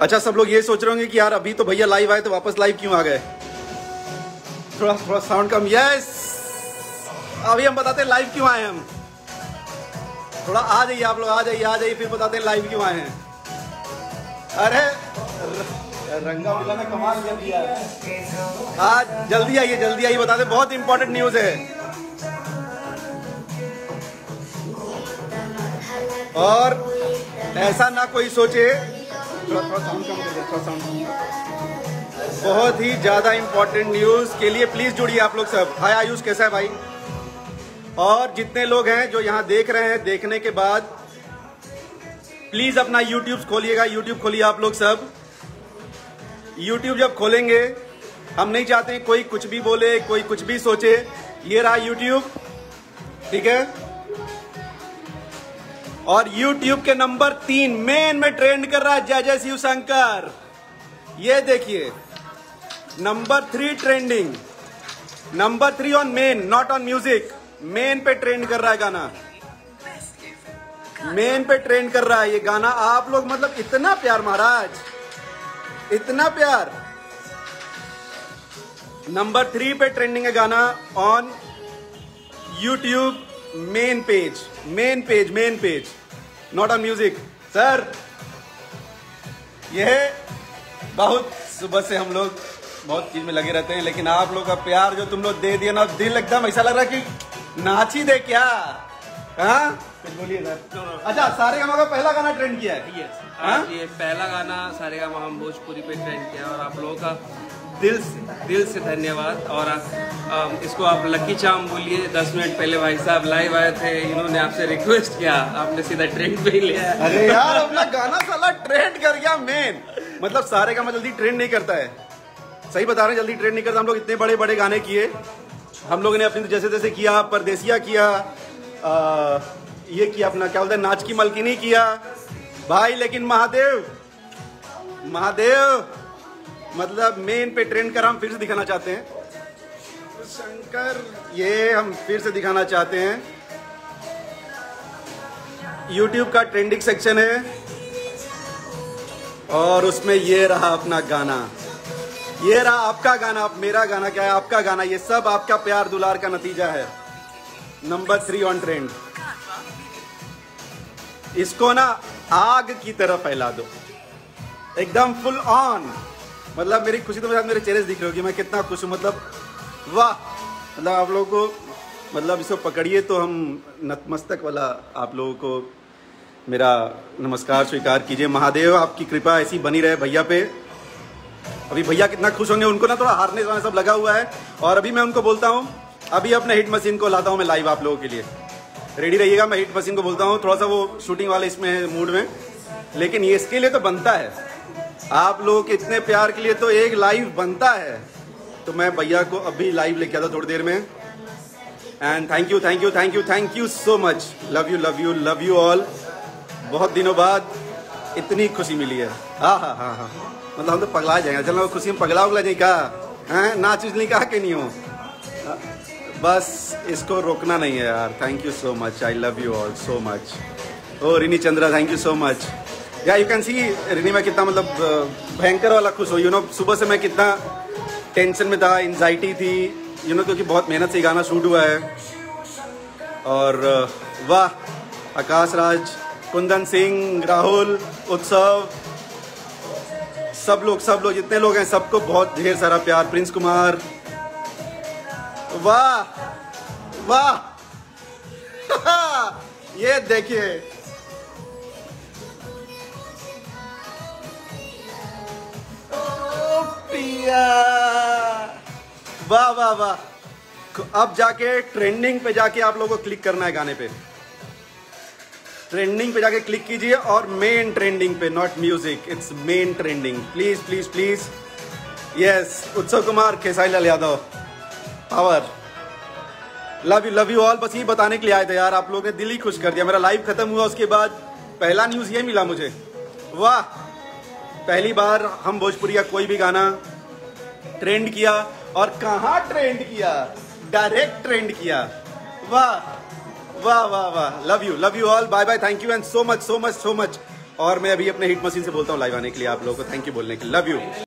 अच्छा, सब लोग ये सोच रहे होंगे कि यार अभी तो भैया लाइव आए तो वापस लाइव क्यों आ गए। थोड़ा साउंड कम। यस, अभी हम बताते हैं लाइव क्यों आए हम। थोड़ा आ जाइए आप लोग, आ जाइए फिर बताते हैं लाइव क्यों आए हैं। अरे रंगा मिला ने कमाल कर दिया। आज जल्दी आइए बताते, बहुत इंपॉर्टेंट न्यूज है। और ऐसा ना कोई सोचे, थोड़ा साउंड कम कर, थोड़ा साउंड। बहुत ही ज्यादा इंपॉर्टेंट न्यूज के लिए प्लीज जुड़िए आप लोग सब। हाय आयुष, कैसा है भाई? और जितने लोग हैं जो यहाँ देख रहे हैं, देखने के बाद प्लीज अपना यूट्यूब खोलिएगा। यूट्यूब खोलिए आप लोग सब। यूट्यूब जब खोलेंगे, हम नहीं चाहते कोई कुछ भी बोले, कोई कुछ भी सोचे। ये रहा यूट्यूब, ठीक है। और यूट्यूब के नंबर 3 मेन में ट्रेंड कर रहा है जय जय शिव शंकर। ये देखिए, number 3 trending, number 3 on main, not on music. Main पे ट्रेंड कर रहा है गाना, मेन पे ट्रेंड कर रहा है ये गाना। आप लोग मतलब इतना प्यार महाराज, इतना प्यार। नंबर 3 पे ट्रेंडिंग है गाना on YouTube main page, not on music. Sir, यह बहुत सुबह से हम लोग बहुत चीज में लगे रहते हैं, लेकिन आप लोग का प्यार जो तुम लोग दे दिया ना, दिल एकदम ऐसा लग रहा है कि नाच ही दे क्या। हाँ, बोलिए सर। अच्छा, सारेगामा का पहला गाना ट्रेंड किया है। यस, ये पहला गाना सारेगामा हम भोजपुरी पे ट्रेंड किया और आप लोगों का दिल से धन्यवाद। और इसको आप लकी चाम बोलिए। 10 मिनट पहले भाई साहब लाइव आए थे, इन्होंने आपसे रिक्वेस्ट किया, आपने सीधा ट्रेंड पे ही लिया। अरे यार, अपना गाना साला ट्रेंड कर गया मेन। मतलब सारेगामा जल्दी ट्रेंड नहीं करता है, सही बता रहे हैं, जल्दी ट्रेंड नहीं करता। हम लोग इतने बड़े बड़े गाने किए, हम लोगों ने अपनी जैसे तैसे किया, परदेसिया किया, ये किया अपना क्या बोलते हैं, नाच की मलकिनी किया भाई। लेकिन महादेव मतलब मेन पे ट्रेंड कर हम फिर से दिखाना चाहते हैं शंकर, ये हम फिर से दिखाना चाहते हैं। YouTube का ट्रेंडिंग सेक्शन है और उसमें ये रहा अपना गाना, ये रहा आपका गाना। अब मेरा गाना क्या है, आपका गाना, ये सब आपका प्यार दुलार का नतीजा है। Number 3 on trend. इसको ना आग की तरह फैला दो, एकदम फुल ऑन। मतलब मेरी खुशी तो मेरे चेहरे से दिख रही होगी, मैं कितना खुश हूँ। मतलब वाह, मतलब आप लोगों को, मतलब इसको पकड़िए तो हम नतमस्तक वाला आप लोगों को मेरा नमस्कार स्वीकार कीजिए। महादेव, आपकी कृपा ऐसी बनी रहे भैया पे। अभी भैया कितना खुश होंगे, उनको ना थोड़ा हारने वाला सब लगा हुआ है। और अभी मैं उनको बोलता हूँ, अभी अपने हिट मशीन को लाता हूँ मैं लाइव आप लोगों के लिए। रेडी रहिएगा, मैं हिट मशीन को बोलता हूँ। थोड़ा सा वो शूटिंग वाले इसमें मूड में, लेकिन ये इसके लिए तो बनता है, आप लोगों के इतने प्यार के लिए तो एक लाइव बनता है। तो मैं भैया को अभी लाइव लेके आता थोड़ी देर में। And thank you so much. Love you all. बहुत दिनों बाद इतनी खुशी मिली है। हाँ, मतलब हम तो पगला जाएंगे। चलो खुशी में पगला नहीं कहा है, नाच नहीं कहा कि नहीं हो, बस इसको रोकना नहीं है यार। Thank you so much, I love you all so much. Oh Rini Chandra, thank you so much. Yeah you can see Rini, मैं कितना मतलब भयंकर वाला खुश हो। सुबह से मैं कितना टेंशन में था, एंजाइटी थी, क्योंकि बहुत मेहनत से गाना शूट हुआ है। और वाह, आकाश राज, कुंदन सिंह, राहुल, उत्सव, सब लोग जितने लोग हैं सबको बहुत ढेर सारा प्यार। प्रिंस कुमार, वाह ये देखिए, वाह। अब जाके ट्रेंडिंग पे जाके आप लोगों को क्लिक करना है गाने पे। ट्रेंडिंग पे जाके क्लिक कीजिए और मेन ट्रेंडिंग पे, not music, it's main trending. Please. Yes, Utsav Kumar, Khesari Lal Yadav, power. Love you all. बस ये बताने के लिए आए थे यार, आप लोगों ने दिल ही खुश कर दिया। मेरा लाइव खत्म हुआ, उसके बाद पहला न्यूज ये मिला मुझे। वाह, पहली बार हम भोजपुरी का कोई भी गाना ट्रेंड किया। और कहाँ ट्रेंड किया, डायरेक्ट ट्रेंड किया। वाह, वाह वाह वाह, love you all, bye bye, thank you and so much so much so much. और मैं अभी अपने हिट मशीन से बोलता हूँ लाइव आने के लिए आप लोगों को थैंक यू बोलने के लिए, लव यू।